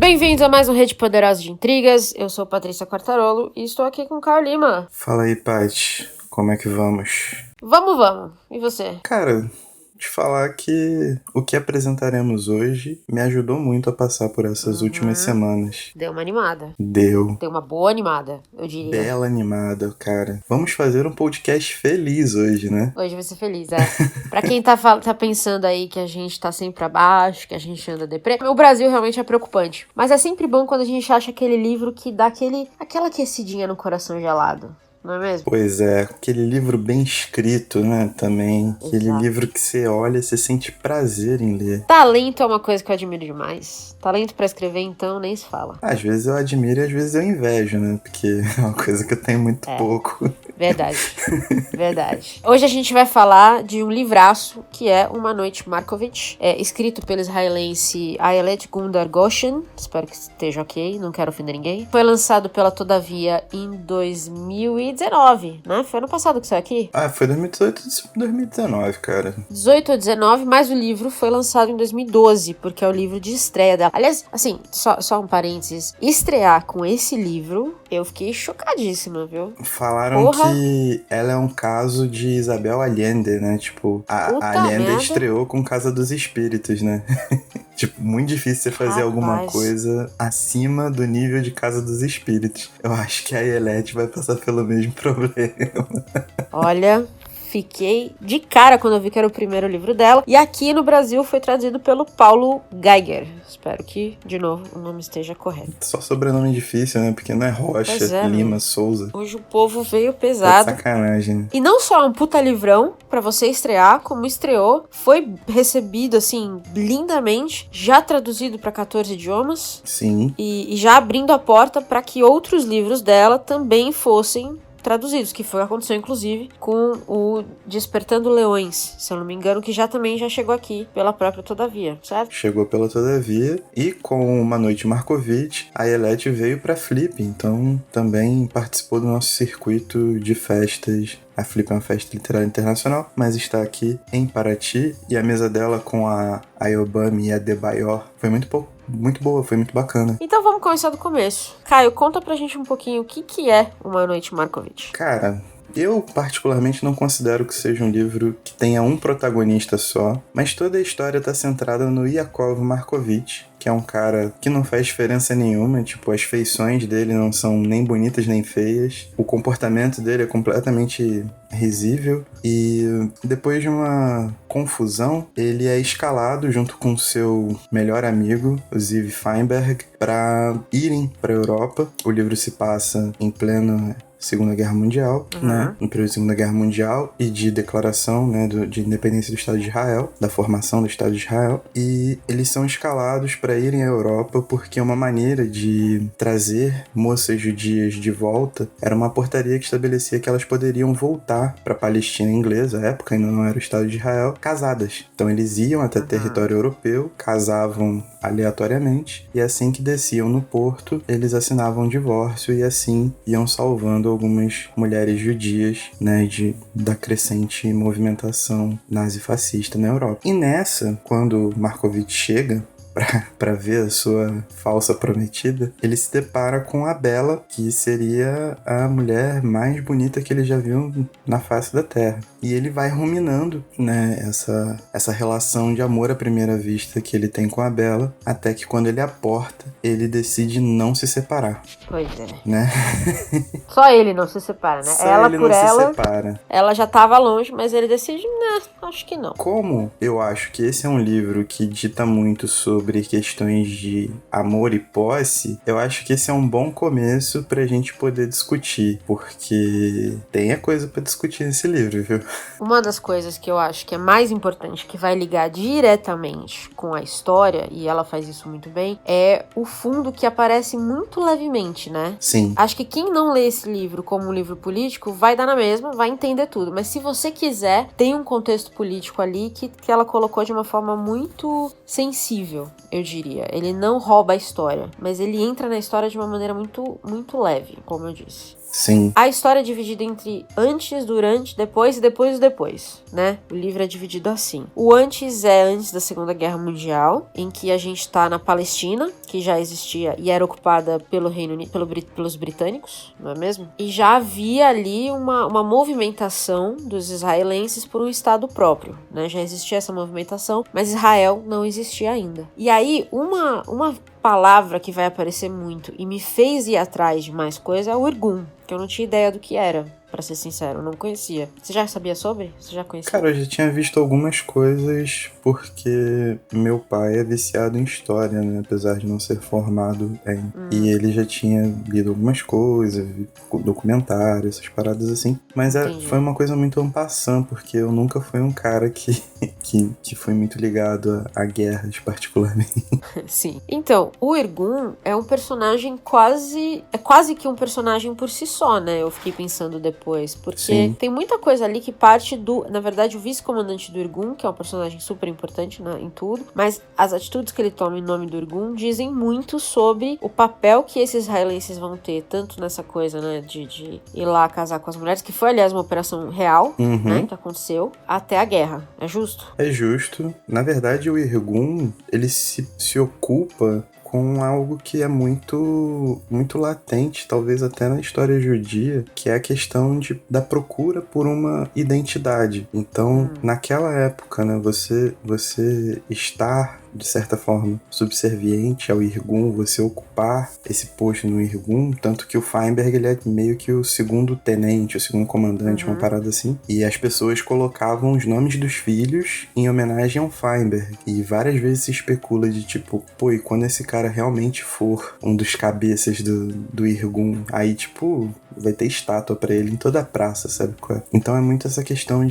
Bem-vindos a mais um Rede Poderosa de Intrigas. Eu sou Patrícia Quartarolo e estou aqui com o Caio Lima. Fala aí, Paty. Como é que vamos? Vamos. E você? Cara, te falar que o que apresentaremos hoje me ajudou muito a passar por essas últimas semanas. Deu uma animada. Deu uma boa animada, eu diria. bela animada, cara. Vamos fazer um podcast feliz hoje, né? Hoje vai ser feliz, Pra quem tá pensando aí que a gente tá sempre pra baixo, que a gente anda deprê, o Brasil realmente é preocupante. Mas é sempre bom quando a gente acha aquele livro que dá aquela aquecidinha no coração gelado. Não é mesmo? Pois é, aquele livro bem escrito, né, também. Aquele Exato. livro que você olha e você sente prazer em ler. Talento é uma coisa que eu admiro demais. Talento pra escrever, então, nem se fala. Às vezes eu admiro e às vezes eu invejo, né, porque é uma coisa que eu tenho muito pouco. Verdade. Hoje a gente vai falar de um livraço que é Uma Noite Markovitch, escrito pelo israelense Ayelet Gundar Goshen, espero que esteja ok, não quero ofender ninguém. Foi lançado pela Todavia em 2019, né? Foi ano passado que saiu aqui? Foi 2018 e 2019, cara. 18 ou 19, mas o livro foi lançado em 2012, porque é o livro de estreia dela. Aliás, assim, só um parênteses, estrear com esse livro, eu fiquei chocadíssima, viu? Falaram que ela é um caso de Isabel Allende, né? Tipo, a Allende estreou com Casa dos Espíritos, né? Tipo, muito difícil você fazer alguma coisa acima do nível de Casa dos Espíritos. Eu acho que a Ayelet vai passar pelo mesmo problema. Olha, fiquei de cara quando eu vi que era o primeiro livro dela. E aqui no Brasil foi traduzido pelo Paulo Geiger. Espero que, de novo, o nome esteja correto. Só sobrenome difícil, né? Porque não é Rocha, Lima, Souza. Hoje o povo veio pesado. Tá de sacanagem. E não só um puta livrão pra você estrear, como estreou. Foi recebido, assim, lindamente. Já traduzido pra 14 idiomas. Sim. E já abrindo a porta pra que outros livros dela também fossem traduzidos, que foi o que aconteceu inclusive com o Despertando Leões, se eu não me engano, que também já chegou aqui pela própria Todavia, certo? Chegou pela Todavia e com Uma Noite Markovitch, a Ayelet veio pra Flip, então também participou do nosso circuito de festas. A Flip é uma festa literária internacional, mas está aqui em Paraty, e a mesa dela com a Ayobami e a Debayor foi muito boa, foi muito bacana. Então vamos começar do começo. Caio, conta pra gente um pouquinho o que é Uma Noite Markovitch. Cara, eu particularmente não considero que seja um livro que tenha um protagonista só, mas toda a história está centrada no Yakov Markovitch, que é um cara que não faz diferença nenhuma, tipo, as feições dele não são nem bonitas nem feias, o comportamento dele é completamente risível, e depois de uma confusão, ele é escalado junto com seu melhor amigo, o Ziv Feinberg, para irem para a Europa. O livro se passa em pleno Segunda Guerra Mundial, né? No período da Segunda Guerra Mundial e de declaração, né, de independência do Estado de Israel, da formação do Estado de Israel. E eles são escalados para irem à Europa porque uma maneira de trazer moças judias de volta era uma portaria que estabelecia que elas poderiam voltar para a Palestina inglesa, à época ainda não era o Estado de Israel, casadas. Então eles iam até território europeu, casavam aleatoriamente, e assim que desciam no porto, eles assinavam um divórcio e assim iam salvando algumas mulheres judias, né, da crescente movimentação nazifascista na Europa. E nessa, quando Markovitch chega para ver a sua falsa prometida, ele se depara com a Bela, que seria a mulher mais bonita que ele já viu na face da Terra. E ele vai ruminando, né, essa relação de amor à primeira vista que ele tem com a Bela, até que quando ele a porta, ele decide não se separar. Pois é. Né? Só ele não se separa, né? Só ela ele por não ela, se separa. Ela já tava longe, mas ele decide, acho que não. Como eu acho que esse é um livro que dita muito sobre questões de amor e posse, eu acho que esse é um bom começo pra gente poder discutir, porque tem a coisa pra discutir nesse livro, viu? Uma das coisas que eu acho que é mais importante, que vai ligar diretamente com a história, e ela faz isso muito bem, é o fundo que aparece muito levemente, né? Sim. Acho que quem não lê esse livro como um livro político vai dar na mesma, vai entender tudo, mas se você quiser, tem um contexto político ali que ela colocou de uma forma muito sensível. eu diria. Ele não rouba a história, mas ele entra na história de uma maneira muito, muito leve, como eu disse. Sim. A história é dividida entre antes, durante, depois e depois do depois, né? O livro é dividido assim. O antes é antes da Segunda Guerra Mundial, em que a gente tá na Palestina, que já existia e era ocupada pelo Reino Unido, pelos britânicos, não é mesmo? E já havia ali uma movimentação dos israelenses por um Estado próprio, né? Já existia essa movimentação, mas Israel não existia ainda. E aí, uma palavra que vai aparecer muito e me fez ir atrás de mais coisa é o Irgun, que eu não tinha ideia do que era, pra ser sincero, eu não conhecia. Você já sabia sobre? Você já conhecia? Cara, eu já tinha visto algumas coisas porque meu pai é viciado em história, né? Apesar de não ser formado em. E ele já tinha lido algumas coisas, documentários, essas paradas assim. Mas foi uma coisa muito en passant, porque eu nunca fui um cara que foi muito ligado a guerras, particularmente. Sim. Então, o Irgun é um personagem quase que um personagem por si só, né? Eu fiquei pensando depois, porque Sim. tem muita coisa ali que parte na verdade, o vice-comandante do Irgun, que é um personagem super importante em tudo, mas as atitudes que ele toma em nome do Irgun dizem muito sobre o papel que esses israelenses vão ter, tanto nessa coisa, né, de ir lá casar com as mulheres, que foi, aliás, uma operação real, né, que aconteceu, até a guerra. É justo? É justo. Na verdade, o Irgun, ele se ocupa com algo que é muito, muito latente, talvez até na história judia, que é a questão da procura por uma identidade. Então, naquela época, né, você estar, de certa forma, subserviente ao Irgun, você ocupar esse posto no Irgun, tanto que o Feinberg, ele é meio que o segundo tenente, o segundo comandante, uma parada assim, e as pessoas colocavam os nomes dos filhos em homenagem ao Feinberg, e várias vezes se especula de tipo, pô, e quando esse cara realmente for um dos cabeças do Irgun, aí tipo, vai ter estátua pra ele em toda a praça, sabe qual é? Então é muito essa questão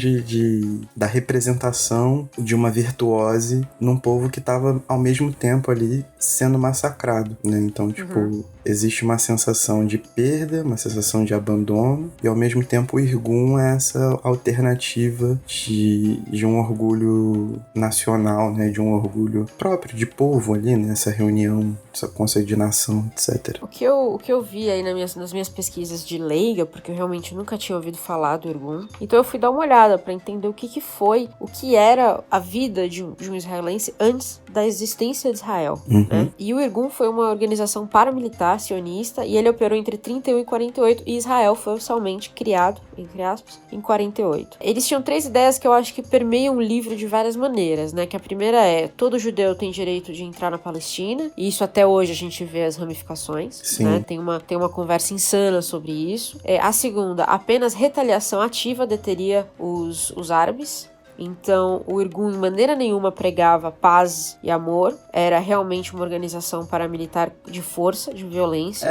da representação de uma virtuose num povo que tava ao mesmo tempo ali sendo massacrado, né? Então, tipo, existe uma sensação de perda, uma sensação de abandono, e ao mesmo tempo o Irgun é essa alternativa de um orgulho nacional, né? De um orgulho próprio, de povo ali, né? Essa reunião, essa conceito de nação, etc. O que eu vi aí nas minhas pesquisas de leiga, porque eu realmente nunca tinha ouvido falar do Irgun, então eu fui dar uma olhada pra entender o que era a vida de um israelense antes da existência de Israel, né? E o Irgun foi uma organização paramilitar sionista e ele operou entre 31 e 48 e Israel foi oficialmente criado, entre aspas, em 48. Eles tinham 3 ideias que eu acho que permeiam o livro de várias maneiras, né? Que a primeira é, todo judeu tem direito de entrar na Palestina, e isso até hoje a gente vê as ramificações, Sim. Né? Tem uma conversa insana sobre isso. A segunda, apenas retaliação ativa deteria os árabes. Então, o Irgun, em maneira nenhuma, pregava paz e amor. Era realmente uma organização paramilitar de força, de violência.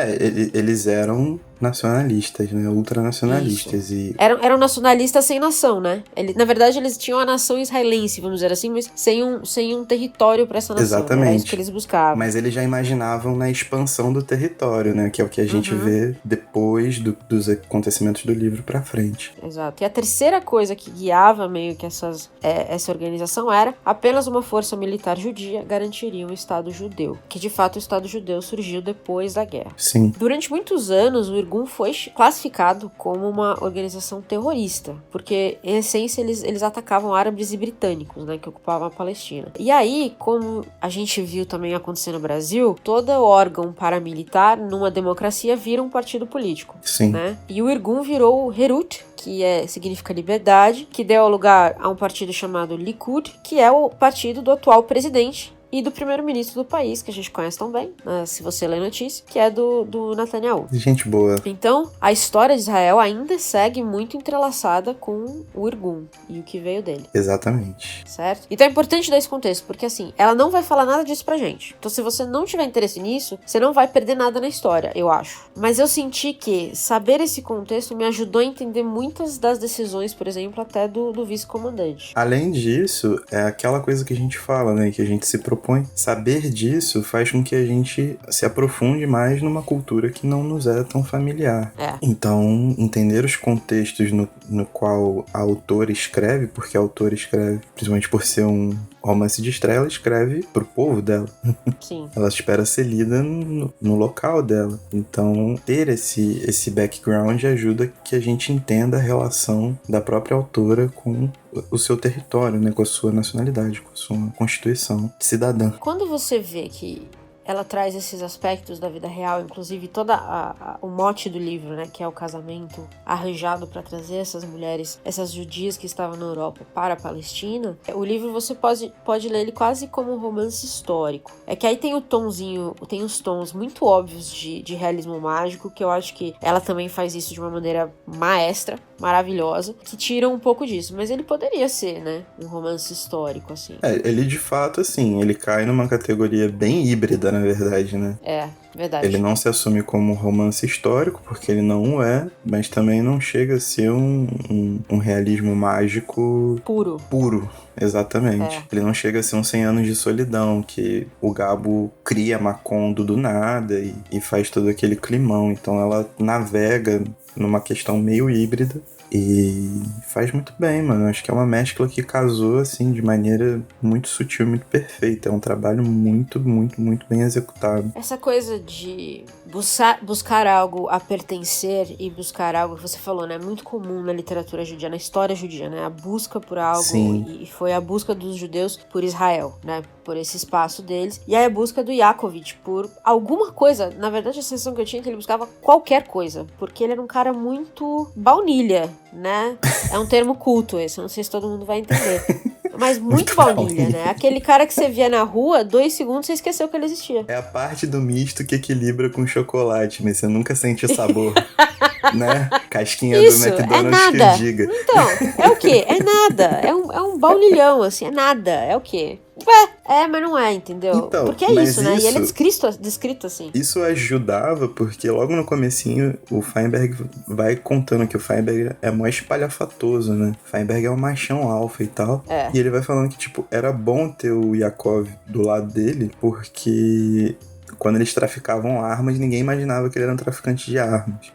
Eles eram nacionalistas, né? Ultranacionalistas. E... Eram nacionalistas sem nação, né? Na verdade, eles tinham a nação israelense, vamos dizer assim, mas sem um território para essa nação. Exatamente. Era isso que eles buscavam. Mas eles já imaginavam na expansão do território, né? Que é o que a gente vê depois dos acontecimentos do livro pra frente. Exato. E a terceira coisa que guiava meio que essa organização era apenas uma força militar judia garantiria um Estado judeu. Que, de fato, o Estado judeu surgiu depois da guerra. Sim. Durante muitos anos, o Irgun foi classificado como uma organização terrorista, porque, em essência, eles atacavam árabes e britânicos, né, que ocupavam a Palestina. E aí, como a gente viu também acontecer no Brasil, todo órgão paramilitar, numa democracia, vira um partido político. Sim. Né? E o Irgun virou o Herut, que significa liberdade, que deu lugar a um partido chamado Likud, que é o partido do atual presidente e do primeiro-ministro do país, que a gente conhece tão bem, né, se você ler notícia, que é do Netanyahu. Gente boa. Então, a história de Israel ainda segue muito entrelaçada com o Irgun e o que veio dele. Exatamente. Certo? Então é importante dar esse contexto, porque assim, ela não vai falar nada disso pra gente. Então, se você não tiver interesse nisso, você não vai perder nada na história, eu acho. Mas eu senti que saber esse contexto me ajudou a entender muitas das decisões, por exemplo, até do vice-comandante. Além disso, é aquela coisa que a gente fala, né, que a gente se propõe. Saber disso faz com que a gente se aprofunde mais numa cultura que não nos é tão familiar. É. Então, entender os contextos no qual a autora escreve, porque a autora escreve, principalmente por ser um romance de estreia, ela escreve pro povo dela. Sim. Ela espera ser lida no local dela. Então, ter esse background ajuda que a gente entenda a relação da própria autora com o seu território, né? Com a sua nacionalidade, com a sua constituição cidadã. Quando você vê que ela traz esses aspectos da vida real, inclusive todo o mote do livro, né, que é o casamento arranjado para trazer essas mulheres, essas judias que estavam na Europa para a Palestina, o livro você pode ler ele quase como um romance histórico. É que aí tem tem os tons muito óbvios de realismo mágico, que eu acho que ela também faz isso de uma maneira maestra, maravilhosa, que tira um pouco disso, mas ele poderia ser, né, um romance histórico, assim. Ele de fato, assim, ele cai numa categoria bem híbrida, na verdade, né? É, verdade. Ele não se assume como um romance histórico, porque ele não é, mas também não chega a ser um realismo mágico puro, exatamente. Ele não chega a ser um 100 anos de solidão, que o Gabo cria Macondo do nada e faz todo aquele climão. Então ela navega numa questão meio híbrida e faz muito bem, mano. Acho que é uma mescla que casou, assim, de maneira muito sutil, muito perfeita. É um trabalho muito, muito, muito bem executado. Essa coisa de buscar algo a pertencer e buscar algo que você falou, né? É muito comum na literatura judia, na história judia, né? A busca por algo. Sim. E foi a busca dos judeus por Israel, né? Por esse espaço deles. E aí a busca do Yakovitch por alguma coisa. Na verdade, a sensação que eu tinha é que ele buscava qualquer coisa. Porque ele era um cara muito baunilha, né? É um termo culto esse, eu não sei se todo mundo vai entender. Mas muito baunilha, né? Aquele cara que você via na rua, 2 segundos você esqueceu que ele existia. É a parte do misto que equilibra com chocolate, mas você nunca sente o sabor, né? Casquinha Isso, do McDonald's é nada. que diga. Então, é o quê? É nada. É um baunilhão, assim, é nada. É o quê? Mas não é, entendeu? Então, porque é isso, né? E ele é descrito assim. Isso ajudava porque logo no comecinho o Feinberg vai contando que o Feinberg é mó espalhafatoso, né? O Feinberg é um machão alfa e tal. E ele vai falando que, tipo, era bom ter o Yakov do lado dele porque quando eles traficavam armas, ninguém imaginava que ele era um traficante de armas.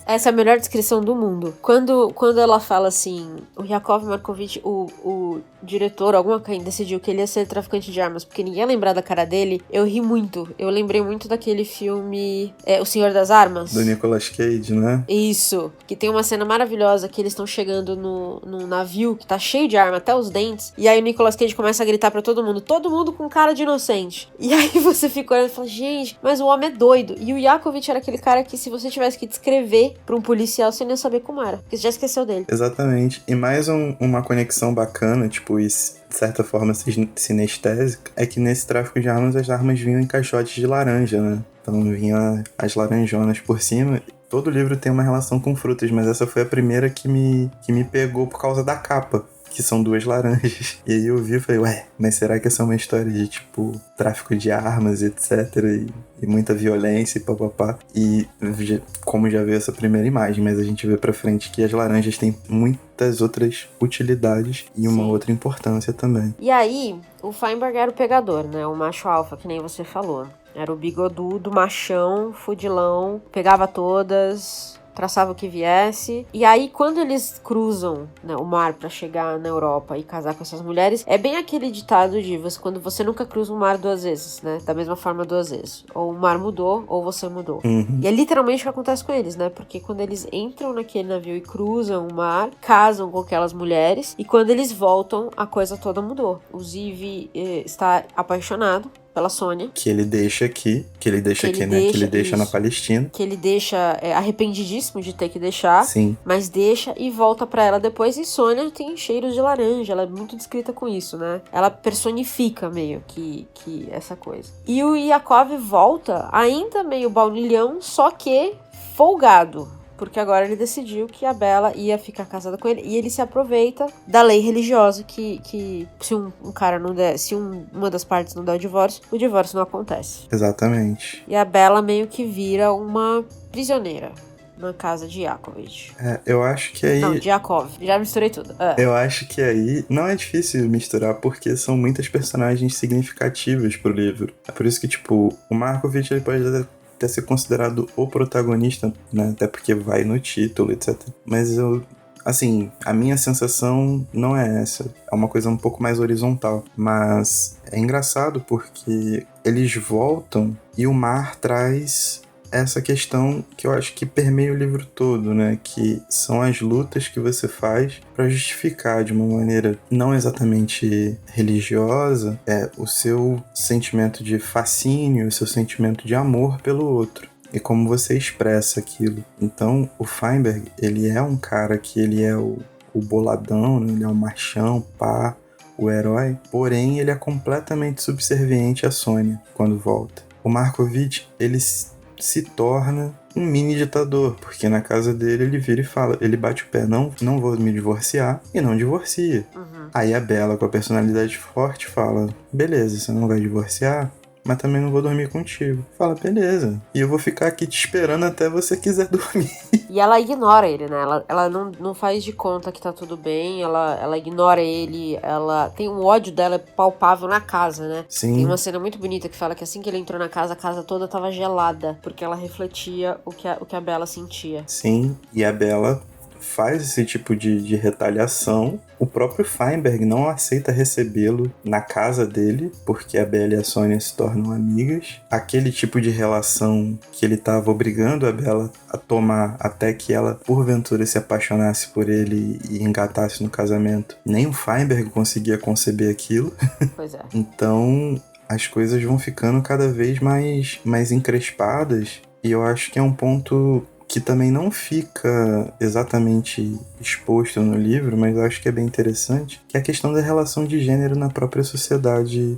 Essa é a melhor descrição do mundo. Quando ela fala assim, o Yakov Markovitch, o diretor, alguma coisa, decidiu que ele ia ser traficante de armas, porque ninguém ia lembrar da cara dele, eu ri muito. Eu lembrei muito daquele filme O Senhor das Armas. Do Nicolas Cage, né? Isso. Que tem uma cena maravilhosa que eles estão chegando num navio que tá cheio de arma, até os dentes, e aí o Nicolas Cage começa a gritar pra todo mundo com cara de inocente. E aí você fica olhando e fala, gente, mas o homem é doido. E o Yakovitch era aquele cara que se você tivesse que descrever pra um policial, você nem ia saber como era, porque você já esqueceu dele. Exatamente. E mais uma conexão bacana, tipo, de certa forma sinestésica, é que nesse tráfico de armas, as armas vinham em caixotes de laranja, né? Então vinham as laranjonas por cima. Todo livro tem uma relação com frutas, mas essa foi a primeira que me pegou por causa da capa, que são 2 laranjas. E aí eu vi e falei, mas será que essa é uma história de, tipo, tráfico de armas, etc, e muita violência e papapá. E como já veio essa primeira imagem, mas a gente vê pra frente que as laranjas têm muitas outras utilidades e uma outra importância também. E aí, o Feinberg era o pegador, né? O macho alfa, que nem você falou. Era o bigodudo, machão, fudilão, pegava todas, traçava o que viesse. E aí, quando eles cruzam, né, o mar pra chegar na Europa e casar com essas mulheres, é bem aquele ditado de quando você nunca cruza o mar 2 vezes, né? Da mesma forma 2 vezes. Ou o mar mudou, ou você mudou. E é literalmente o que acontece com eles, né? Porque quando eles entram naquele navio e cruzam o mar, casam com aquelas mulheres, e quando eles voltam, a coisa toda mudou. O Ziv está apaixonado pela Sônia. Que ele deixa aqui, né? Que ele deixa na Palestina. Que ele deixa arrependidíssimo de ter que deixar. Sim. Mas deixa e volta pra ela depois. E Sônia tem cheiros de laranja. Ela é muito descrita com isso, né? Ela personifica meio que essa coisa. E o Yakov volta ainda meio baunilhão, só que folgado. Porque agora ele decidiu que a Bela ia ficar casada com ele. E ele se aproveita da lei religiosa que se um cara não der, se uma das partes não der o divórcio não acontece. Exatamente. E a Bela meio que vira uma prisioneira na casa de Yakovitch. Eu acho que aí... Não, de Yakov. Já misturei tudo. Eu acho que aí não é difícil misturar, porque são muitas personagens significativas pro livro. É por isso que, tipo, o Markovitch ele pode ser considerado o protagonista, né? Até porque vai no título, etc. Mas Assim, a minha sensação não é essa. É uma coisa um pouco mais horizontal. Mas é engraçado porque eles voltam e o mar traz essa questão que eu acho que permeia o livro todo, né? Que são as lutas que você faz para justificar de uma maneira não exatamente religiosa o seu sentimento de fascínio, o seu sentimento de amor pelo outro. E como você expressa aquilo. Então, o Feinberg, ele é um cara que ele é o boladão, né? Ele é o machão, pá, o herói. Porém, ele é completamente subserviente a Sônia quando volta. O Markovitch, ele se torna um mini ditador, porque na casa dele ele vira e fala, ele bate o pé, não vou me divorciar, e não divorcia. Aí a Bella, com a personalidade forte, fala, beleza, você não vai divorciar, mas também não vou dormir contigo. Fala, beleza. E eu vou ficar aqui te esperando até você quiser dormir. E ela ignora ele, né? Ela não faz de conta que tá tudo bem, ela ignora ele, ela tem um ódio dela palpável na casa, né? Sim. Tem uma cena muito bonita que fala que assim que ele entrou na casa, a casa toda tava gelada, porque ela refletia o que a Bella sentia. Sim, e a Bella faz esse tipo de retaliação. O próprio Feinberg não aceita recebê-lo na casa dele, porque a Bella e a Sônia se tornam amigas. Aquele tipo de relação que ele estava obrigando a Bella a tomar até que ela, porventura, se apaixonasse por ele e engatasse no casamento. Nem o Feinberg conseguia conceber aquilo. Pois é. Então, as coisas vão ficando cada vez mais encrespadas. E eu acho que é um ponto que também não fica exatamente exposto no livro, mas eu acho que é bem interessante, que é a questão da relação de gênero na própria sociedade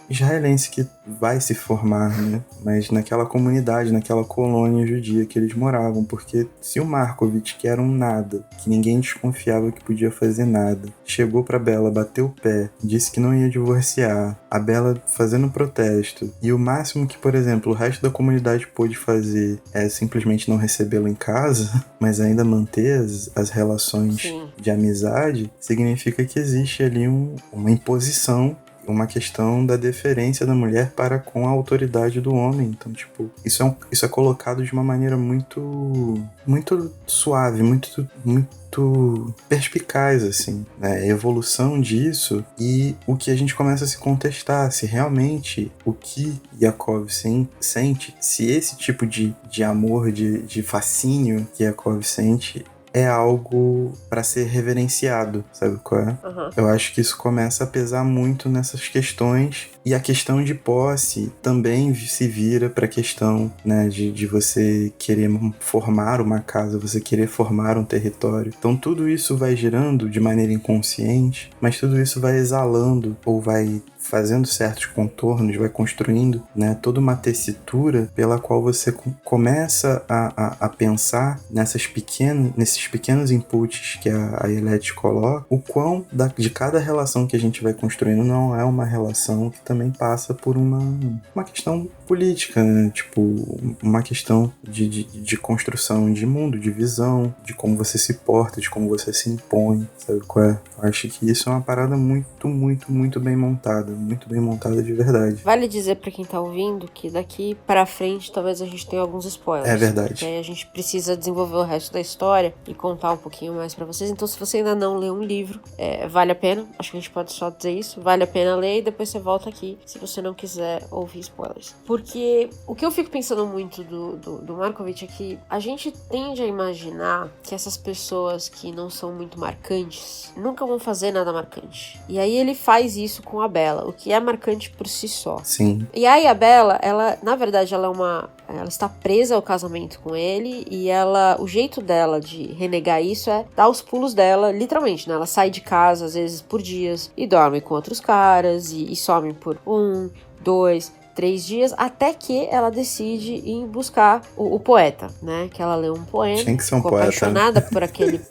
israelense que vai se formar, né? Mas naquela comunidade, naquela colônia judia que eles moravam, porque se o Markovitch, que era um nada, que ninguém desconfiava que podia fazer nada, chegou pra Bella, bateu o pé, disse que não ia divorciar, a Bella fazendo protesto, e o máximo que, por exemplo, o resto da comunidade pôde fazer é simplesmente não recebê-lo em casa, mas ainda manter as relações Sim. de amizade, significa que existe ali uma imposição, uma questão da deferência da mulher para com a autoridade do homem. Então, tipo, isso é colocado de uma maneira muito suave, muito perspicaz, assim, né? A evolução disso e o que a gente começa a se contestar, se realmente o que Yakov sente, se esse tipo de amor, de fascínio que Yakov sente é algo para ser reverenciado, sabe qual é? Uhum. Eu acho que isso começa a pesar muito nessas questões, e a questão de posse também se vira para a questão, né, de você querer formar uma casa, você querer formar um território. Então tudo isso vai girando de maneira inconsciente, mas tudo isso vai exalando ou vai fazendo certos contornos, vai construindo, né, toda uma tessitura pela qual você começa a pensar nesses pequenos inputs que a Eilete coloca, o quão de cada relação que a gente vai construindo não é uma relação que também passa por uma questão política, né? Tipo, uma questão de construção de mundo, de visão, de como você se porta, de como você se impõe, sabe qual é? Eu acho que isso é uma parada muito bem montada, muito bem montada de verdade. Vale dizer pra quem tá ouvindo que daqui pra frente talvez a gente tenha alguns spoilers. É verdade. Porque aí a gente precisa desenvolver o resto da história e contar um pouquinho mais pra vocês. Então, se você ainda não leu um livro, vale a pena. Acho que a gente pode só dizer isso. Vale a pena ler e depois você volta aqui se você não quiser ouvir spoilers. Porque o que eu fico pensando muito do Markovitch é que a gente tende a imaginar que essas pessoas que não são muito marcantes nunca vão fazer nada marcante. E aí ele faz isso com a Bella, o que é marcante por si só. Sim. E aí a Bella, ela, na verdade, ela está presa ao casamento com ele e o jeito dela de renegar isso é dar os pulos dela, literalmente, né? Ela sai de casa, às vezes, por dias e dorme com outros caras e some por 1, 2, 3 dias, até que ela decide ir buscar o poeta, né? Que ela lê um poema, Tinha que ser um ficou poeta, apaixonada por aquele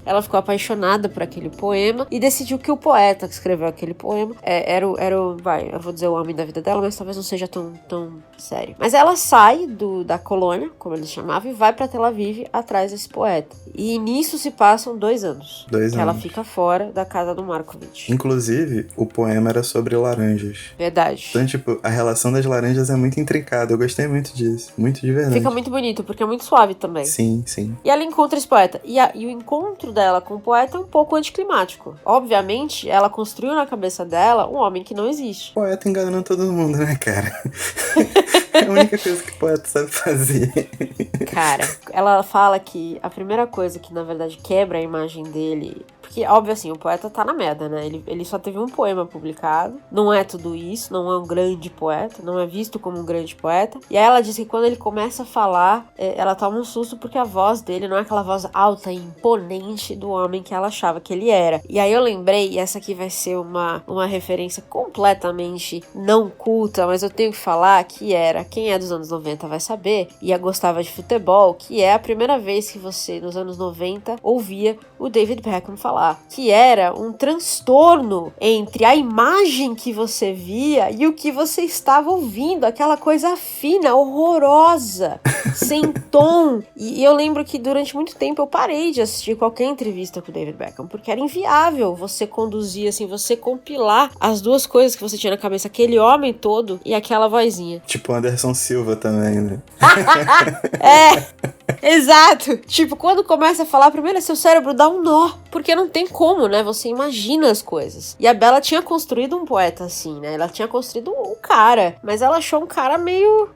Ela ficou apaixonada por aquele poema e decidiu que o poeta que escreveu aquele poema eu vou dizer o homem da vida dela, mas talvez não seja tão sério. Mas ela sai da colônia, como eles chamavam, e vai pra Tel Aviv atrás desse poeta. E nisso se passam 2 anos. Ela fica fora da casa do Markovitch. Inclusive, o poema era sobre laranjas. Verdade. Então, tipo, a relação das laranjas é muito intrincada. Eu gostei muito disso. Muito de verdade. Fica muito bonito, porque é muito suave também. Sim, sim. E ela encontra esse poeta. E o encontro dela com o poeta é um pouco anticlimático. Obviamente, ela construiu na cabeça dela um homem que não existe. Poeta enganando todo mundo, né, cara? É a única coisa que o poeta sabe fazer. Cara, ela fala que a primeira coisa que, na verdade, quebra a imagem dele... Porque, óbvio assim, o poeta tá na merda, né? Ele só teve um poema publicado. Não é tudo isso, não é um grande poeta. Não é visto como um grande poeta. E aí ela diz que quando ele começa a falar, ela toma um susto porque a voz dele não é aquela voz alta e imponente do homem que ela achava que ele era. E aí eu lembrei, e essa aqui vai ser uma referência completamente não culta, mas eu tenho que falar que era, quem é dos anos 90 vai saber, e gostava de futebol, que é a primeira vez que você, nos anos 90, ouvia o David Beckham falar. Que era um transtorno entre a imagem que você via e o que você estava ouvindo, aquela coisa fina, horrorosa, sem tom. E eu lembro que durante muito tempo eu parei de assistir qualquer entrevista com o David Beckham, porque era inviável você conduzir, assim, você compilar as duas coisas que você tinha na cabeça, aquele homem todo e aquela vozinha. Tipo Anderson Silva também, né? Exato. Tipo, quando começa a falar, primeiro seu cérebro dá um nó, porque não tem como, né? Você imagina as coisas. E a Bella tinha construído um poeta assim, né? Ela tinha construído um cara, mas ela achou um cara meio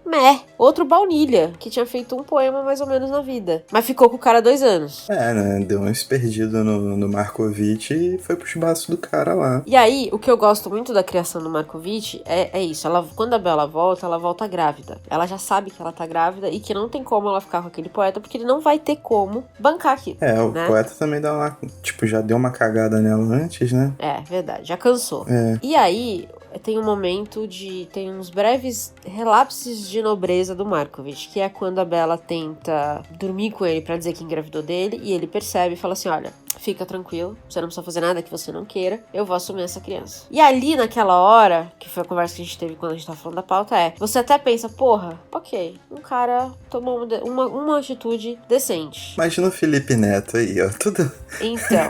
outro baunilha, que tinha feito um poema mais ou menos na vida. Mas ficou com o cara 2 anos. Né? Deu um perdido no Markovitch e foi pro espaço do cara lá. E aí, o que eu gosto muito da criação do Markovitch é isso. Quando a Bella volta, ela volta grávida. Ela já sabe que ela tá grávida e que não tem como ela ficar com aquele poeta, porque ele não vai ter como bancar aquilo. O poeta também dá uma... Tipo, já deu uma cagada nela antes, né? É, verdade. Já cansou. E aí... tem um momento tem uns breves relapses de nobreza do Markovitch, que é quando a Bella tenta dormir com ele pra dizer que engravidou dele, e ele percebe e fala assim, olha, fica tranquilo, você não precisa fazer nada que você não queira, eu vou assumir essa criança. E ali naquela hora, que foi a conversa que a gente teve quando a gente tava falando da pauta, você até pensa, porra, ok, um cara tomou uma atitude decente. Imagina o Felipe Neto aí, ó, tudo... Então,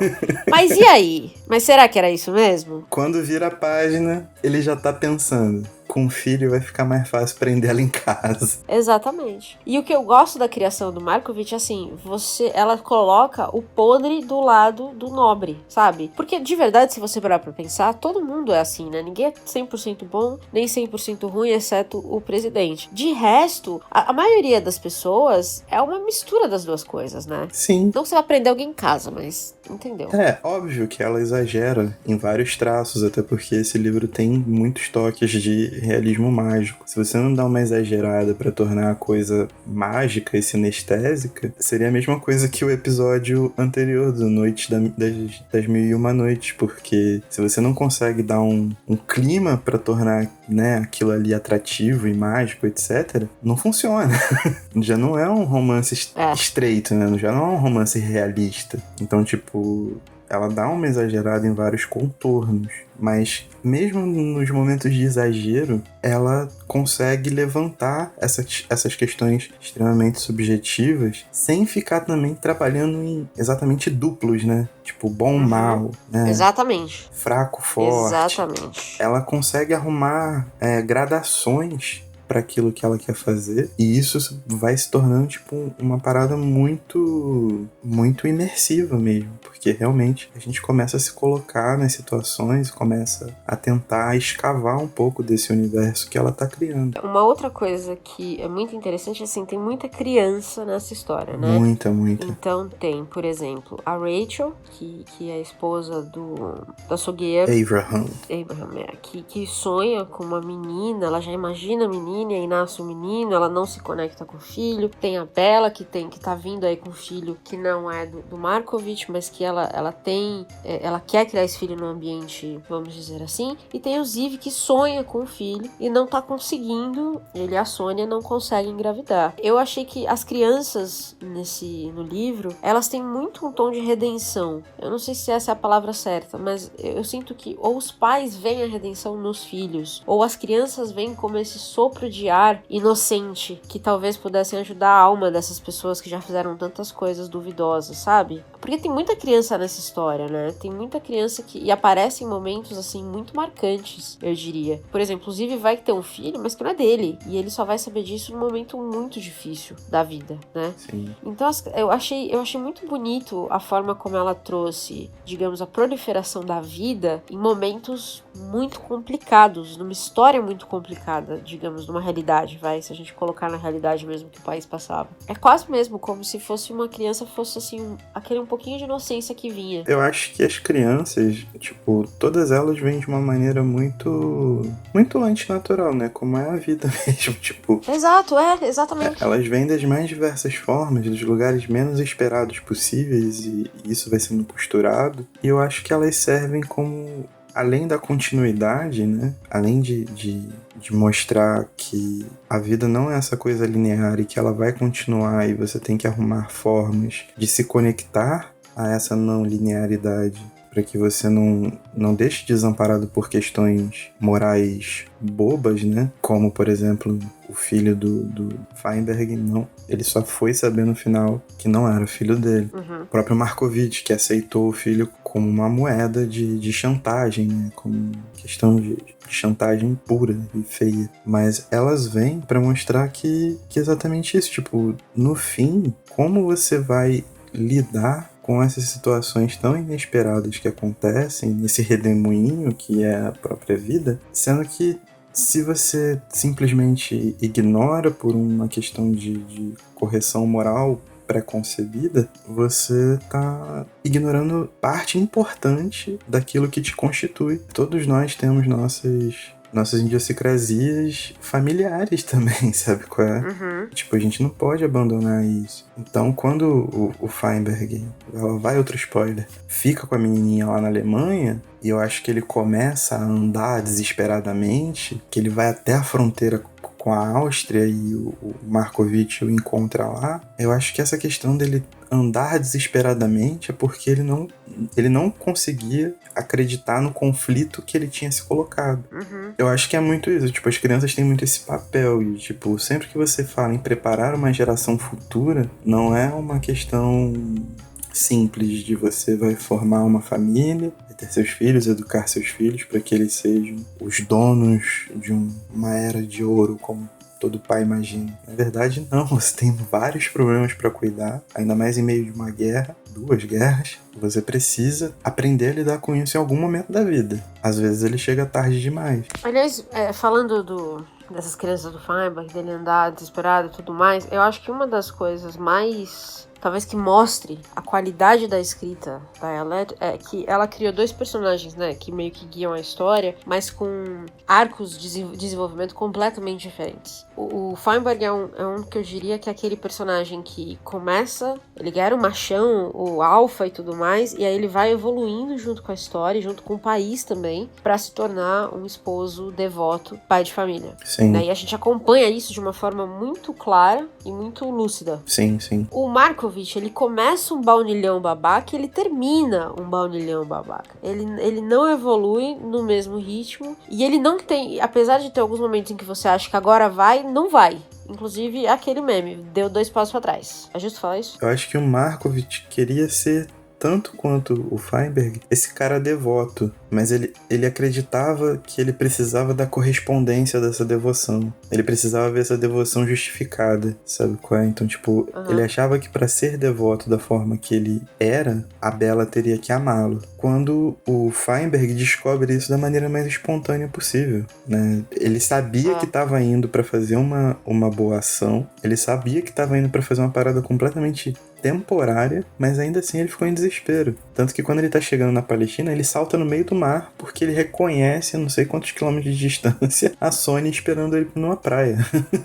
mas e aí? Mas será que era isso mesmo? Quando vira a página, ele já tá pensando, com o filho vai ficar mais fácil prender ela em casa. Exatamente. E o que eu gosto da criação do Markovitch, assim, ela coloca o podre do lado do nobre, sabe? Porque, de verdade, se você parar pra pensar, todo mundo é assim, né? Ninguém é 100% bom, nem 100% ruim, exceto o presidente. De resto, a maioria das pessoas é uma mistura das duas coisas, né? Sim. Não que você vai prender alguém em casa, mas... entendeu? É, óbvio que ela exagera em vários traços, até porque esse livro tem muitos toques de realismo mágico. Se você não dá uma exagerada pra tornar a coisa mágica e sinestésica, seria a mesma coisa que o episódio anterior do Noite das Mil e Uma Noites, porque se você não consegue dar um clima pra tornar, né, aquilo ali atrativo e mágico, etc., não funciona. Já não é um romance estreito, né? Já não é um romance realista. Então, tipo, ela dá uma exagerada em vários contornos, mas mesmo nos momentos de exagero, ela consegue levantar essas questões extremamente subjetivas sem ficar também trabalhando em exatamente duplos, né? Tipo, bom, mal, né? Exatamente. Fraco, forte. Exatamente. Ela consegue arrumar gradações para aquilo que ela quer fazer, e isso vai se tornando tipo uma parada muito muito imersiva mesmo, porque realmente a gente começa a se colocar nas situações, começa a tentar escavar um pouco desse universo que ela tá criando. Uma outra coisa que é muito interessante, assim, tem muita criança nessa história, né? Muita. Então tem, por exemplo, a Rachel, que é a esposa do açougueiro Abraham, que sonha com uma menina, ela já imagina a menina, menina e aí nasce um menino, ela não se conecta com o filho. Tem a Bella, que tá vindo aí com um filho que não é do Markovitch, mas que ela tem, ela quer criar esse filho num ambiente, vamos dizer assim. E tem o Ziv, que sonha com o filho e não tá conseguindo, ele e a Sônia não conseguem engravidar. Eu achei que as crianças no livro, elas têm muito um tom de redenção. Eu não sei se essa é a palavra certa, mas eu sinto que ou os pais veem a redenção nos filhos, ou as crianças veem como esse sopro de ar inocente que talvez pudessem ajudar a alma dessas pessoas que já fizeram tantas coisas duvidosas, sabe? Porque tem muita criança nessa história, né? Tem muita criança que aparece em momentos, assim, muito marcantes, eu diria. Por exemplo, o Ziv vai ter um filho, mas que não é dele. E ele só vai saber disso num momento muito difícil da vida, né? Sim. Então, eu achei muito bonito a forma como ela trouxe, digamos, a proliferação da vida em momentos muito complicados, numa história muito complicada, digamos, numa realidade, se a gente colocar na realidade mesmo que o país passava. É quase mesmo como se fosse uma criança, fosse assim, aquele um pouquinho de inocência que vinha. Eu acho que as crianças, tipo, todas elas vêm de uma maneira muito antinatural, né? Como é a vida mesmo, tipo... Exato, exatamente. Elas vêm das mais diversas formas, dos lugares menos esperados possíveis, e isso vai sendo costurado. E eu acho que elas servem como... Além da continuidade, né? Além de mostrar que a vida não é essa coisa linear e que ela vai continuar e você tem que arrumar formas de se conectar a essa não linearidade para que você não deixe desamparado por questões morais bobas, né? Como, por exemplo, o filho do Feinberg, não. Ele só foi saber no final que não era o filho dele. Uhum. O próprio Markovitch, que aceitou o filho como uma moeda de chantagem, né? Como questão de chantagem pura e feia. Mas elas vêm para mostrar que é exatamente isso. Tipo, no fim, como você vai lidar com essas situações tão inesperadas que acontecem nesse redemoinho que é a própria vida, sendo que se você simplesmente ignora por uma questão de correção moral pré-concebida, você tá ignorando parte importante daquilo que te constitui. Todos nós temos nossas idiosincrasias familiares também, sabe qual é? Uhum. Tipo, a gente não pode abandonar isso. Então, quando o Feinberg, ela vai outro spoiler, fica com a menininha lá na Alemanha, e eu acho que ele começa a andar desesperadamente, que ele vai até a fronteira com a Áustria e o Markovitch o encontra lá, eu acho que essa questão dele andar desesperadamente é porque ele não conseguia acreditar no conflito que ele tinha se colocado. Uhum. Eu acho que é muito isso, tipo, as crianças têm muito esse papel e, tipo, sempre que você fala em preparar uma geração futura, não é uma questão simples de você vai formar uma família, vai ter seus filhos, educar seus filhos para que eles sejam os donos de uma era de ouro, como todo pai imagina. Na verdade, não. Você tem vários problemas para cuidar, ainda mais em meio de uma guerra, 2 guerras. Você precisa aprender a lidar com isso em algum momento da vida. Às vezes ele chega tarde demais. Aliás, falando dessas crianças do Feinberg, dele andar desesperado e tudo mais, eu acho que uma das coisas mais... talvez que mostre a qualidade da escrita da Ayelet é que ela criou 2 personagens, né, que meio que guiam a história, mas com arcos de desenvolvimento completamente diferentes. O Feinberg é um que eu diria que é aquele personagem que começa, ele era o machão, o alfa e tudo mais, e aí ele vai evoluindo junto com a história, junto com o país também, pra se tornar um esposo devoto, pai de família. Sim. Daí a gente acompanha isso de uma forma muito clara e muito lúcida. Sim, sim. O Markovitch, ele começa um baunilhão babaca e ele termina um baunilhão babaca. Ele não evolui no mesmo ritmo e ele não tem, apesar de ter alguns momentos em que você acha que agora vai, não vai. Inclusive aquele meme, deu 2 passos pra trás. É justo falar isso? Eu acho que o Markovitch queria ser, tanto quanto o Feinberg, esse cara devoto. Mas ele acreditava que ele precisava da correspondência dessa devoção. Ele precisava ver essa devoção justificada, sabe qual é? Então, tipo, ele achava que para ser devoto da forma que ele era, a Bella teria que amá-lo. Quando o Feinberg descobre isso da maneira mais espontânea possível, né? Ele sabia que estava indo para fazer uma boa ação, ele sabia que estava indo para fazer uma parada completamente temporária, mas ainda assim ele ficou em desespero. Tanto que quando ele tá chegando na Palestina, ele salta no meio do mar, porque ele reconhece, a não sei quantos quilômetros de distância, a Sônia esperando ele numa praia.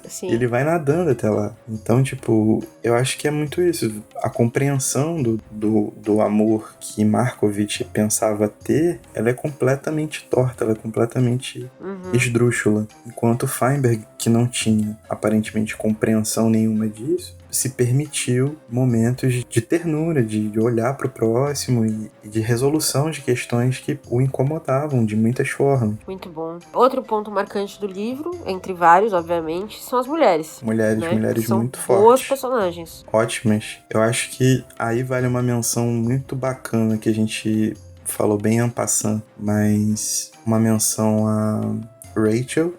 Sim. Ele vai nadando até lá. Então, tipo, eu acho que é muito isso. A compreensão do amor que Markovitch pensava ter, ela é completamente torta, ela é completamente esdrúxula. Enquanto Feinberg, que não tinha aparentemente compreensão nenhuma disso, se permitiu momentos de ternura, de olhar para o próximo e de resolução de questões que o incomodavam de muitas formas. Muito bom. Outro ponto marcante do livro, entre vários, obviamente, são as mulheres. Mulheres são muito boas fortes. personagens. Ótimas. Eu acho que aí vale uma menção muito bacana que a gente falou bem en passant, mas uma menção a Rachel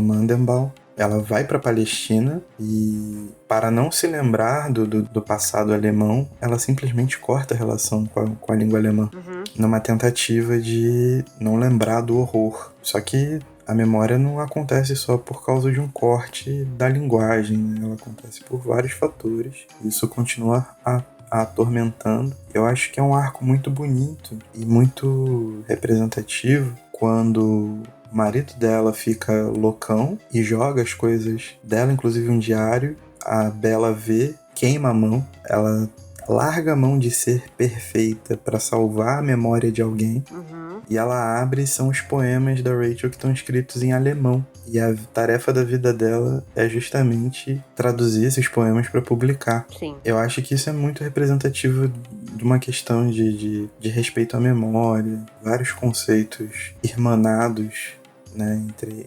Mandelbaum. Ela vai para a Palestina e, para não se lembrar do passado alemão, ela simplesmente corta a relação com a língua alemã, numa tentativa de não lembrar do horror. Só que a memória não acontece só por causa de um corte da linguagem, né? Ela acontece por vários fatores. Isso continua a atormentando. Eu acho que é um arco muito bonito e muito representativo quando o marido dela fica loucão e joga as coisas dela, inclusive um diário. A Bella vê, queima a mão, ela larga a mão de ser perfeita para salvar a memória de alguém. E ela abre e são os poemas da Rachel que estão escritos em alemão. E a tarefa da vida dela é justamente traduzir esses poemas para publicar. Sim. Eu acho que isso é muito representativo de uma questão de respeito à memória, vários conceitos irmanados, né, entre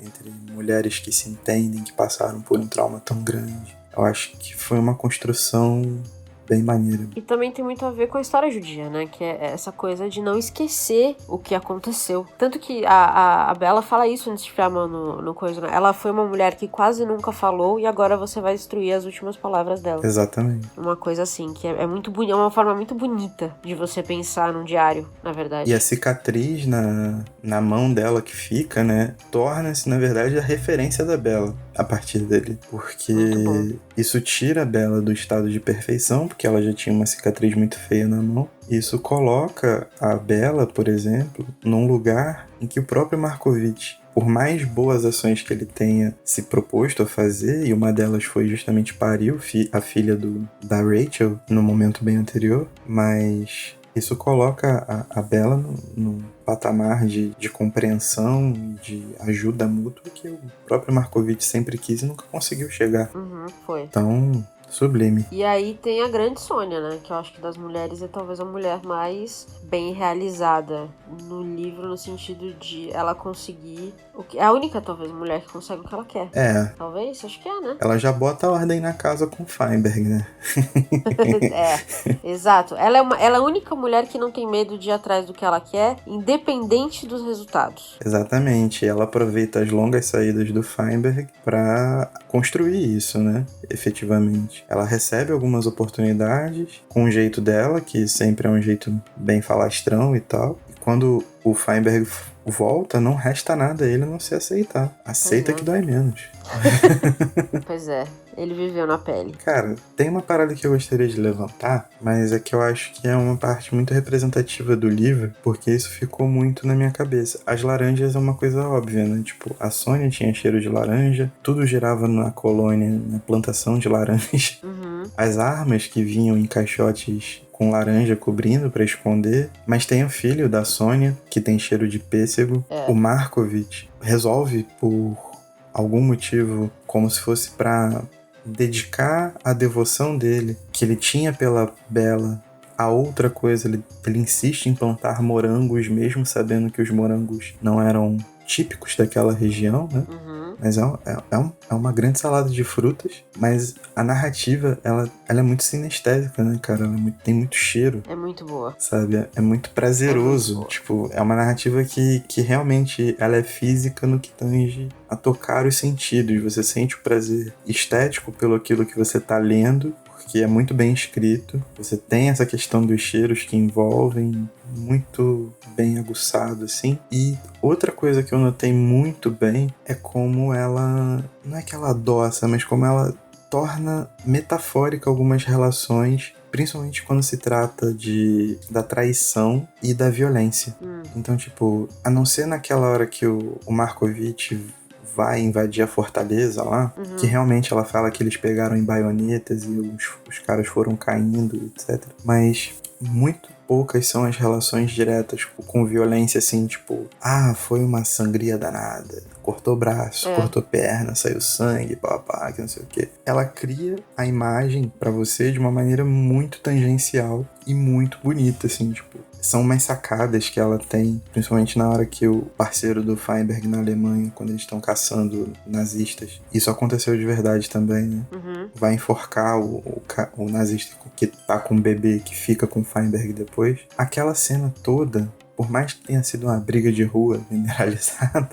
mulheres que se entendem, que passaram por um trauma tão grande. Eu acho que foi uma construção bem maneira. E também tem muito a ver com a história judia, né? Que é essa coisa de não esquecer o que aconteceu. Tanto que a Bella fala isso antes de enfiar a mão no coisa, né? Ela foi uma mulher que quase nunca falou e agora você vai destruir as últimas palavras dela. Exatamente. Uma coisa assim, que é muito bonita, é uma forma muito bonita de você pensar num diário, na verdade. E a cicatriz na mão dela que fica, né? Torna-se, na verdade, a referência da Bella a partir dele. Porque isso tira a Bella do estado de perfeição, porque ela já tinha uma cicatriz muito feia na mão. Isso coloca a Bella, por exemplo, num lugar em que o próprio Markovitch, por mais boas ações que ele tenha se proposto a fazer, e uma delas foi justamente parir a filha da Rachel no momento bem anterior, mas isso coloca a Bella num patamar de compreensão e de ajuda mútua que o próprio Markovitch sempre quis e nunca conseguiu chegar. Foi. Então, sublime. E aí tem a grande Sônia, né? Que eu acho que das mulheres é talvez a mulher mais bem realizada no livro, no sentido de ela conseguir é a única, talvez, mulher que consegue o que ela quer. É. Talvez, acho que é, né? Ela já bota a ordem na casa com Feinberg, né? Exato. Ela é a única mulher que não tem medo de ir atrás do que ela quer, independente dos resultados. Exatamente. Ela aproveita as longas saídas do Feinberg para construir isso, né? Efetivamente. Ela recebe algumas oportunidades com o jeito dela, que sempre é um jeito bem falastrão e tal. E quando o Feinberg volta, não resta nada a ele a não se aceitar. Aceita que dói menos. Pois é, ele viveu na pele. Cara, tem uma parada que eu gostaria de levantar, mas é que eu acho que é uma parte muito representativa do livro, porque isso ficou muito na minha cabeça. As laranjas é uma coisa óbvia, né? Tipo, a Sônia tinha cheiro de laranja, tudo girava na colônia, na plantação de laranja. As armas que vinham em caixotes com laranja cobrindo para esconder, mas tem o filho da Sônia, que tem cheiro de pêssego. O Markovitch resolve, por algum motivo, como se fosse para dedicar a devoção dele, que ele tinha pela Bella, a outra coisa. Ele insiste em plantar morangos, mesmo sabendo que os morangos não eram típicos daquela região, né? Mas é uma grande salada de frutas, mas a narrativa, ela é muito sinestésica, né, cara? Tem muito cheiro. É muito boa. Sabe? É muito prazeroso. Tipo, é uma narrativa que realmente ela é física no que tange a tocar os sentidos. Você sente o prazer estético pelo aquilo que você tá lendo, porque é muito bem escrito. Você tem essa questão dos cheiros que envolvem, muito bem aguçado, assim. E outra coisa que eu notei muito bem é como ela, não é que ela adoça, mas como ela torna metafórica algumas relações principalmente quando se trata da traição e da violência. Então, tipo, a não ser naquela hora que o Markovitch vai invadir a fortaleza lá, que realmente ela fala que eles pegaram em baionetas e os caras foram caindo, etc. Mas muito poucas são as relações diretas com violência, assim, tipo, foi uma sangria danada, cortou braço, cortou perna, saiu sangue, papá, que não sei o quê. Ela cria a imagem pra você de uma maneira muito tangencial e muito bonita, assim, tipo, são umas sacadas que ela tem, principalmente na hora que o parceiro do Feinberg na Alemanha, quando eles estão caçando nazistas, isso aconteceu de verdade também, né? Vai enforcar o nazista que tá com o bebê, que fica com o Feinberg depois. Aquela cena toda, por mais que tenha sido uma briga de rua generalizada,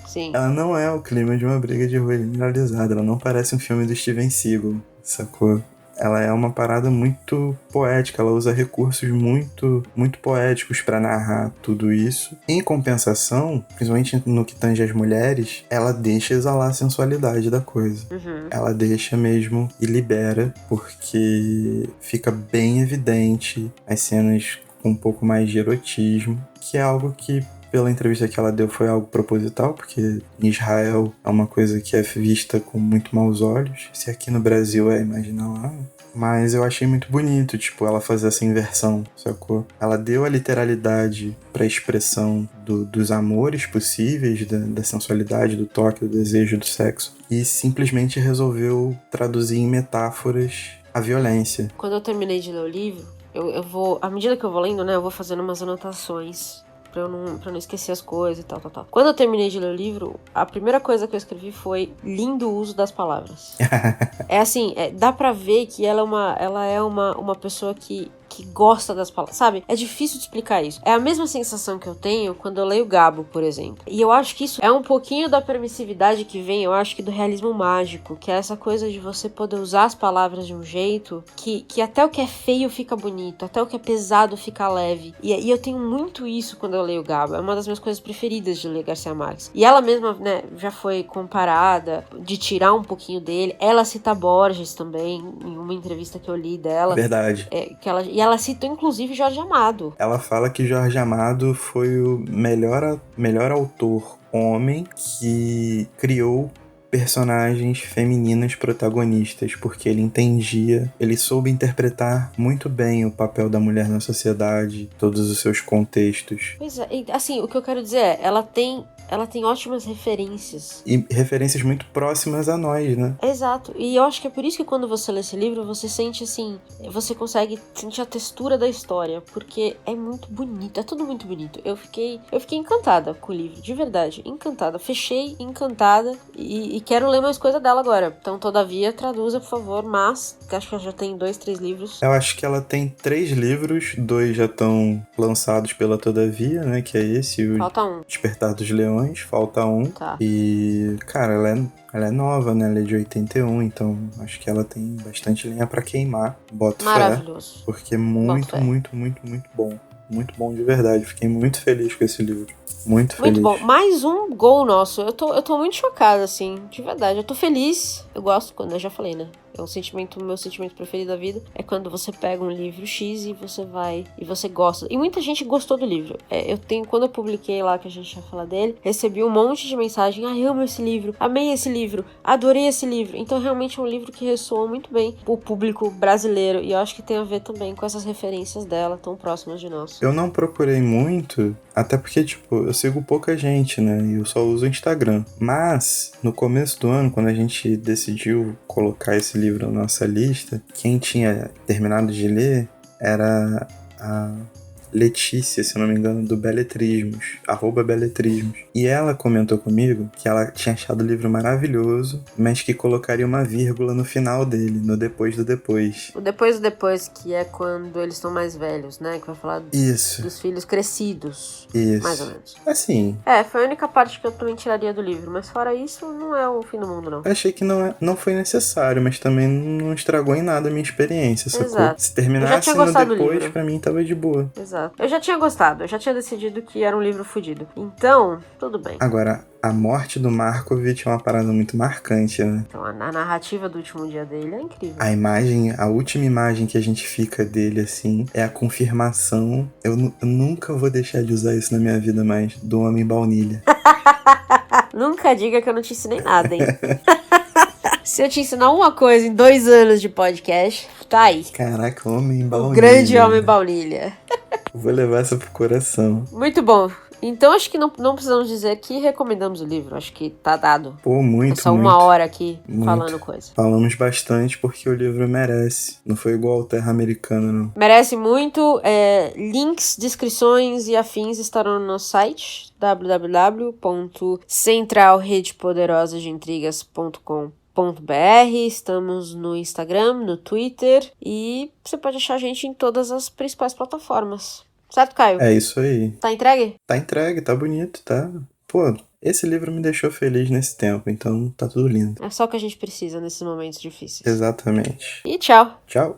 Sim. ela não é o clima de uma briga de rua generalizada, ela não parece um filme do Steven Seagal, sacou? Ela é uma parada muito poética, ela usa recursos muito, muito poéticos pra narrar tudo isso. Em compensação, principalmente no que tange as mulheres, ela deixa exalar a sensualidade da coisa. Ela deixa mesmo e libera, porque fica bem evidente as cenas com um pouco mais de erotismo, que é algo que, pela entrevista que ela deu, foi algo proposital, porque em Israel é uma coisa que é vista com muito maus olhos. Se aqui no Brasil imagina lá. Mas eu achei muito bonito, tipo, ela fazer essa inversão, sacou? Ela deu a literalidade pra expressão dos amores possíveis, da sensualidade, do toque, do desejo, do sexo. E simplesmente resolveu traduzir em metáforas a violência. Quando eu terminei de ler o livro, eu vou... À medida que eu vou lendo, né, eu vou fazendo umas anotações pra eu não esquecer as coisas e tal. Quando eu terminei de ler o livro, a primeira coisa que eu escrevi foi lindo uso das palavras. É assim, dá pra ver que ela é uma pessoa que gosta das palavras, sabe? É difícil de explicar isso. É a mesma sensação que eu tenho quando eu leio Gabo, por exemplo. E eu acho que isso é um pouquinho da permissividade que vem, eu acho que do realismo mágico, que é essa coisa de você poder usar as palavras de um jeito que até o que é feio fica bonito, até o que é pesado fica leve. E eu tenho muito isso quando eu leio Gabo. É uma das minhas coisas preferidas de ler Garcia Marques. E ela mesma, né, já foi comparada de tirar um pouquinho dele. Ela cita Borges também, em uma entrevista que eu li dela. Verdade. E ela citou, inclusive, Jorge Amado. Ela fala que Jorge Amado foi o melhor autor homem que criou personagens femininas protagonistas, porque ele soube interpretar muito bem o papel da mulher na sociedade, todos os seus contextos. Pois é, assim, o que eu quero dizer é, ela tem ótimas referências. E referências muito próximas a nós, né? Exato. E eu acho que é por isso que quando você lê esse livro, você sente assim, você consegue sentir a textura da história, porque é muito bonito, é tudo muito bonito. Eu fiquei encantada com o livro, de verdade, encantada. Fechei encantada e quero ler mais coisa dela agora. Então, todavia, traduza, por favor, mas acho que ela já tem 2, 3 livros. Eu acho que ela tem 3 livros, 2 já estão lançados pela Todavia, né? Que é esse, o Falta um. Despertar dos Leões, falta um. Tá. E, cara, ela é nova, né? Ela é de 81, então acho que ela tem bastante lenha pra queimar. Boto Maravilhoso. fé. Porque é muito, muito, muito, muito bom. Muito bom de verdade. Fiquei muito feliz com esse livro. Muito feliz. Muito bom. Mais um gol nosso. Eu tô muito chocada, assim. De verdade. Eu tô feliz. Eu gosto quando eu já falei, né? É o meu sentimento preferido da vida. É quando você pega um livro X e você vai e você gosta. E muita gente gostou do livro. Quando eu publiquei lá que a gente ia falar dele, recebi um monte de mensagem. Eu amo esse livro, amei esse livro, adorei esse livro. Então realmente é um livro que ressoa muito bem o público brasileiro. E eu acho que tem a ver também com essas referências dela, tão próximas de nós. Eu não procurei muito, até porque, tipo, eu sigo pouca gente, né? E eu só uso o Instagram. Mas, no começo do ano, quando a gente decidiu colocar esse livro na nossa lista, quem tinha terminado de ler era a Letícia, se eu não me engano, do Beletrismos, @Beletrismos. E ela comentou comigo que ela tinha achado o livro maravilhoso, mas que colocaria uma vírgula no final dele, no depois do depois. O depois do depois, que é quando eles estão mais velhos, né? Que vai falar dos filhos crescidos. Isso. Mais ou menos. Assim. Foi a única parte que eu também tiraria do livro, mas fora isso, não é o fim do mundo, não. Eu achei que não foi necessário, mas também não estragou em nada a minha experiência, sacou? Exato. Se terminasse no depois, pra mim tava de boa. Exato. Eu já tinha gostado, eu já tinha decidido que era um livro fodido. Então, tudo bem. Agora, A morte do Markovitch é uma parada muito marcante, né? Então, a narrativa do último dia dele é incrível. A última imagem que a gente fica dele, assim, é a confirmação. Eu nunca vou deixar de usar isso na minha vida mais, do Homem Baunilha. Nunca diga que eu não te ensinei nada, hein? Se eu te ensinar uma coisa em 2 anos de podcast, tá aí. Caraca, Homem Baunilha. O grande Homem Baunilha. Vou levar essa pro coração. Muito bom. Então, acho que não precisamos dizer que recomendamos o livro. Acho que tá dado. Pô, muito, é só muito. 1 hora aqui Muito. falando coisa. Falamos bastante porque o livro merece. Não foi igual ao Terra Americana, não. Merece muito. Links, descrições e afins estarão no nosso site www.centralredepoderosasdeintrigas.com.br. Estamos no Instagram, no Twitter e você pode achar a gente em todas as principais plataformas. Certo, Caio? É isso aí. Tá entregue? Tá entregue, tá bonito, tá? Pô, esse livro me deixou feliz nesse tempo, então tá tudo lindo. É só o que a gente precisa nesses momentos difíceis. Exatamente. E tchau. Tchau.